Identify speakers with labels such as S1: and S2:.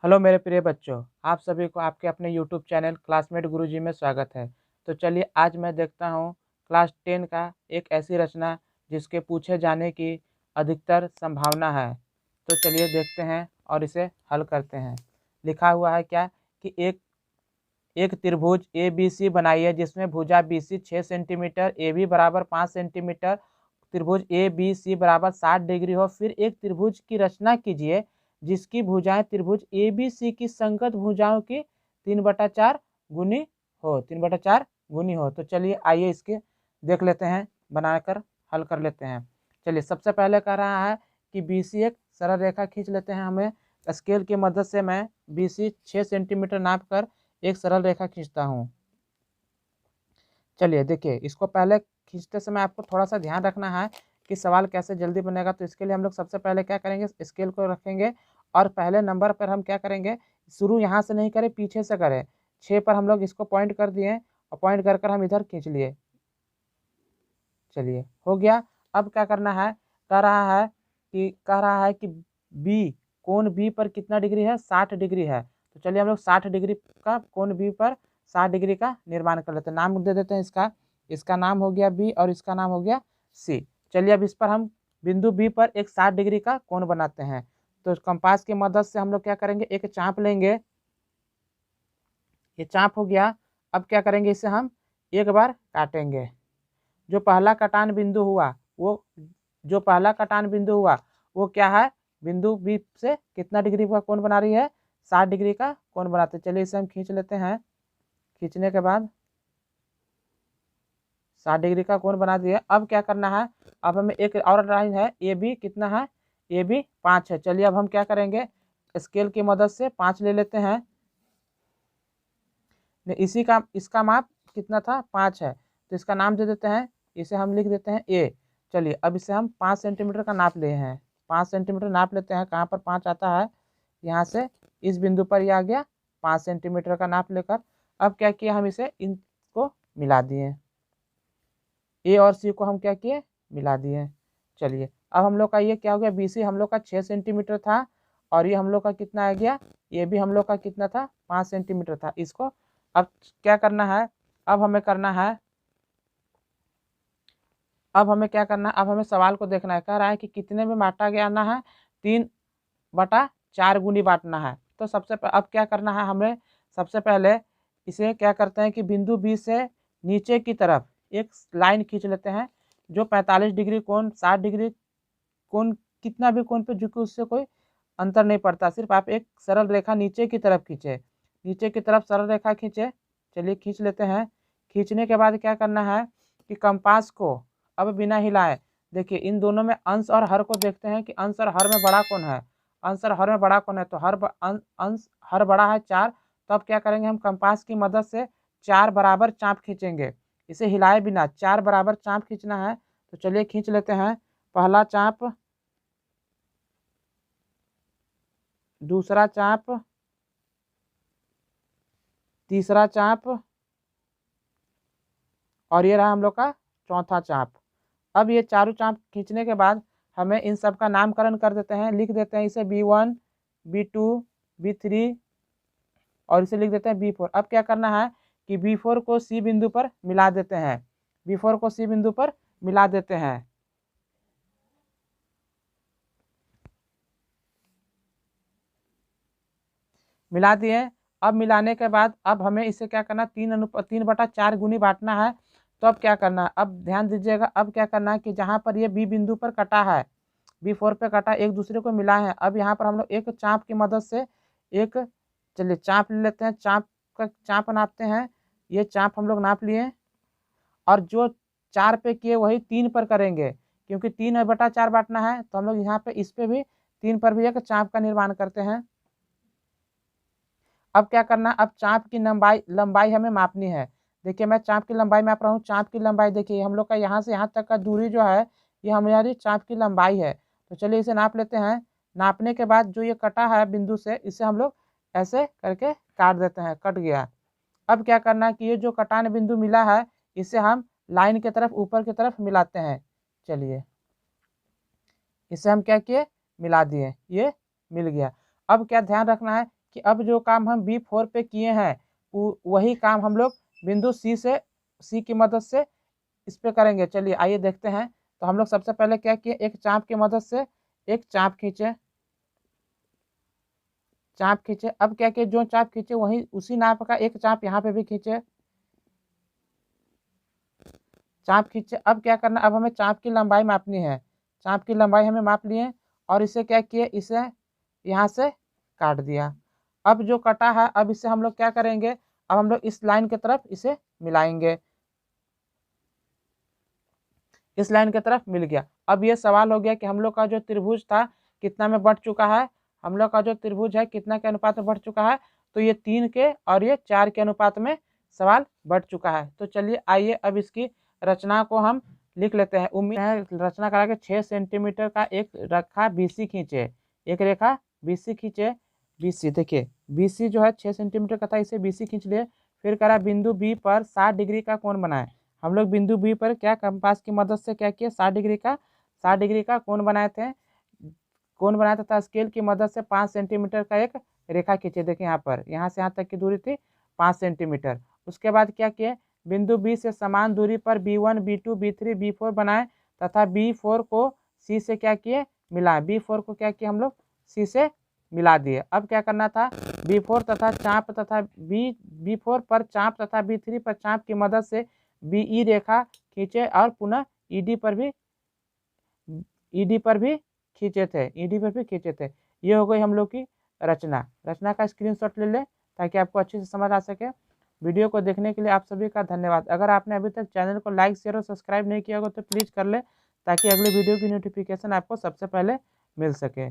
S1: Hello मेरे प्रिय बच्चों, आप सभी को आपके अपने यूट्यूब चैनल क्लासमेट गुरुजी में स्वागत है। तो चलिए आज मैं देखता हूँ क्लास 10 का एक ऐसी रचना जिसके पूछे जाने की अधिकतर संभावना है। तो चलिए देखते हैं और इसे हल करते हैं। लिखा हुआ है क्या कि एक एक त्रिभुज ए बी सी बनाइए जिसमें भुजा B C 6 centimetre, A B बराबर 5 सेंटीमीटर, त्रिभुज ए बी सी बराबर 60 डिग्री हो। फिर एक त्रिभुज की रचना कीजिए जिसकी भुजाएं त्रिभुज ए बी सी की संगत भुजाओं की 3/4 गुनी हो, 3/4 गुनी हो। तो चलिए आइए इसके देख लेते हैं, बनाकर हल कर लेते हैं। चलिए सबसे पहले कह रहा है कि बी सी एक सरल रेखा खींच लेते हैं। हमें स्केल की मदद से मैं बी सी 6 सेंटीमीटर नाप कर एक सरल रेखा खींचता हूँ। चलिए देखिए, इसको पहले खींचते समय आपको थोड़ा सा ध्यान रखना है कि सवाल कैसे जल्दी बनेगा। तो इसके लिए हम लोग सबसे पहले क्या करेंगे, स्केल को रखेंगे और पहले नंबर पर हम क्या करेंगे, शुरू यहाँ से नहीं करें, पीछे से करें। 6 पर हम लोग इसको पॉइंट कर दिए और पॉइंट कर कर हम इधर खींच लिए। चलिए हो गया। अब क्या करना है, कह रहा है कि बी, कोण बी पर कितना डिग्री है, 60 डिग्री है। तो चलिए हम लोग 60 डिग्री का कोण बी पर 60 डिग्री का निर्माण कर लेते हैं। नाम दे देते हैं इसका। इसका नाम हो गया बी और इसका नाम हो गया सी। चलिए अब इस पर हम बिंदु बी पर एक 60 डिग्री का कोण बनाते हैं। तो कंपास की मदद से हम लोग क्या करेंगे, एक चाप लेंगे। ये चाप हो गया। अब क्या करेंगे, इसे हम एक बार काटेंगे। जो पहला कटान बिंदु हुआ वो जो पहला कटान बिंदु हुआ वो क्या है, बिंदु बी से कितना डिग्री का कोण बना रही है, 60 डिग्री का कोण बनाते हैं। चलिए इसे हम खींच लेते हैं। खींचने के बाद 60 डिग्री का कोण बना दिए। अब क्या करना है, अब हमें एक और लाइन है ए बी, कितना है, ए बी 5 है। चलिए अब हम क्या करेंगे, स्केल की मदद से 5 ले लेते हैं। इसी का इसका माप कितना था, 5 है। तो इसका नाम दे देते हैं, इसे हम लिख देते हैं ए। चलिए अब इसे हम 5 सेंटीमीटर का नाप लिए हैं। 5 सेंटीमीटर नाप लेते हैं। कहाँ पर 5 आता है, यहाँ से इस बिंदु पर ये आ गया 5 सेंटीमीटर का नाप लेकर। अब क्या किया, हम इसे इनको मिला दिए। ए और सी को हम क्या किए, मिला दिए। चलिए अब हम लोग का ये क्या हो गया, बी सी हम लोग का 6 सेंटीमीटर था और ये हम लोग का कितना आ गया, ये भी हम लोग का कितना था, 5 सेंटीमीटर था। इसको अब क्या करना है, अब हमें करना है, अब हमें सवाल को देखना है। कह रहा है कि कितने में बांटा गया ना है, 3/4 गुनी बांटना है। तो अब क्या करना है, हमें सबसे पहले इसे क्या करते हैं कि बिंदु बी से नीचे की तरफ एक लाइन खींच लेते हैं जो 45 डिग्री कोण, 60 डिग्री कोण, कितना भी कोण पे झुके उससे कोई अंतर नहीं पड़ता। सिर्फ आप एक सरल रेखा नीचे की तरफ खींचे, नीचे की तरफ सरल रेखा खींचे। चलिए खींच लेते हैं। खींचने के बाद क्या करना है कि कंपास को अब बिना हिलाए, देखिए इन दोनों में अंश और हर को देखते हैं कि अंश और हर में बड़ा कौन है। अंश और हर में बड़ा कौन है, तो अंश हर बड़ा है 4। तो अब क्या करेंगे, हम कंपास की मदद से 4 बराबर चाप खींचेंगे। इसे हिलाए बिना 4 बराबर चाप खींचना है। तो चलिए खींच लेते हैं। पहला चाप, दूसरा चाप, तीसरा चाप और ये रहा हम लोग का चौथा चाप। अब ये चारों चाप खींचने के बाद हमें इन सब का नामकरण कर देते हैं, लिख देते हैं इसे B1, B2, B3 और इसे लिख देते हैं B4। अब क्या करना है कि B4 को C बिंदु पर मिला देते हैं। B4 को C बिंदु पर मिला देते हैं। मिला दिए। अब मिलाने के बाद अब हमें इसे क्या करना, 3/4 गुनी बांटना है। तो अब क्या करना है, अब ध्यान दीजिएगा। अब क्या करना है कि जहाँ पर ये बी बिंदु पर कटा है, B4 पे कटा, एक दूसरे को मिला है। अब यहाँ पर हम लोग एक चाप की मदद से एक, चलिए चाप ले लेते हैं। चाप नापते हैं। ये चाप हम लोग नाप लिए और जो 4 पे किए वही 3 पर करेंगे, क्योंकि 3/4 बांटना है। तो हम लोग यहाँ पे इस पे भी 3 पर भी एक चाप का निर्माण करते हैं। अब क्या करना, अब चाप की लंबाई हमें मापनी है। देखिए मैं चाप की लंबाई माप रहा हूँ। चाप की लंबाई देखिए हम लोग का यहाँ से यहाँ तक का दूरी जो है, ये हमारी चाप की लंबाई है। तो चलिए इसे नाप लेते हैं। नापने के बाद जो ये कटा है बिंदु से, इसे हम लोग ऐसे करके काट देते हैं। कट गया। अब क्या करना है कि ये जो कटान बिंदु मिला है, इसे हम लाइन की तरफ, ऊपर की तरफ मिलाते हैं। चलिए इसे हम क्या किए, मिला दिए, ये मिल गया। अब क्या ध्यान रखना है कि अब जो काम हम B4 पे किए हैं वही काम हम लोग बिंदु C की मदद से इस पे करेंगे। चलिए आइए देखते हैं। तो हम लोग सबसे पहले क्या किए, एक चाप की मदद से एक चाप खींचे, चाप खींचे। अब क्या किए, जो चाप खींचे वही उसी नाप का एक चाप यहाँ पे भी खींचे, चाप खींचे। अब क्या करना, अब हमें चाप की लंबाई मापनी है। चाप की लंबाई हमें माप लिए और इसे क्या किए, इसे यहाँ से काट दिया। अब जो कटा है, अब इसे हम लोग क्या करेंगे, अब हम लोग इस लाइन की तरफ इसे मिलाएंगे। इस लाइन की तरफ मिल गया। अब ये सवाल हो गया कि हम लोग का जो त्रिभुज था कितना में बढ़ चुका है, हम लोग का जो त्रिभुज है कितना के अनुपात में बढ़ चुका है, तो ये 3 के और ये 4 के अनुपात में सवाल बढ़ चुका है। तो चलिए आइए अब इसकी रचना को हम लिख लेते हैं। उम्मीद है रचना करा के 6 सेंटीमीटर का एक रेखा BC खींचे, एक रेखा BC खींचे। BC देखिए, BC जो है 6 सेंटीमीटर का था, इसे BC खींच लिए। फिर करा बिंदु B पर 60 डिग्री का कोण बनाए। हम लोग बिंदु बी पर क्या कंपास की मदद से क्या किए, 60 डिग्री का कोण बनाए थे। कोण बनाया तथा स्केल की मदद से 5 सेंटीमीटर का एक रेखा खींचे। देखिए यहाँ पर, यहाँ से यहाँ तक की दूरी थी 5 सेंटीमीटर। उसके बाद क्या किए, बिंदु बी से समान दूरी पर B1, B2, B3, B4 बनाए तथा B4 को C से क्या किए, मिलाए। B4 को क्या किया हम लोग, C से मिला दिए। अब क्या करना था, B4 तथा चाप तथा B4 पर चाप तथा B3 पर चाप की मदद से BE रेखा खींचे और पुनः ED पर भी खींचे थे। ये हो गई हम लोग की रचना। रचना का स्क्रीनशॉट ले लें ताकि आपको अच्छे से समझ आ सके। वीडियो को देखने के लिए आप सभी का धन्यवाद। अगर आपने अभी तक चैनल को लाइक, शेयर और सब्सक्राइब नहीं किया होगा तो प्लीज़ कर ले, ताकि अगले वीडियो की नोटिफिकेशन आपको सबसे पहले मिल सके।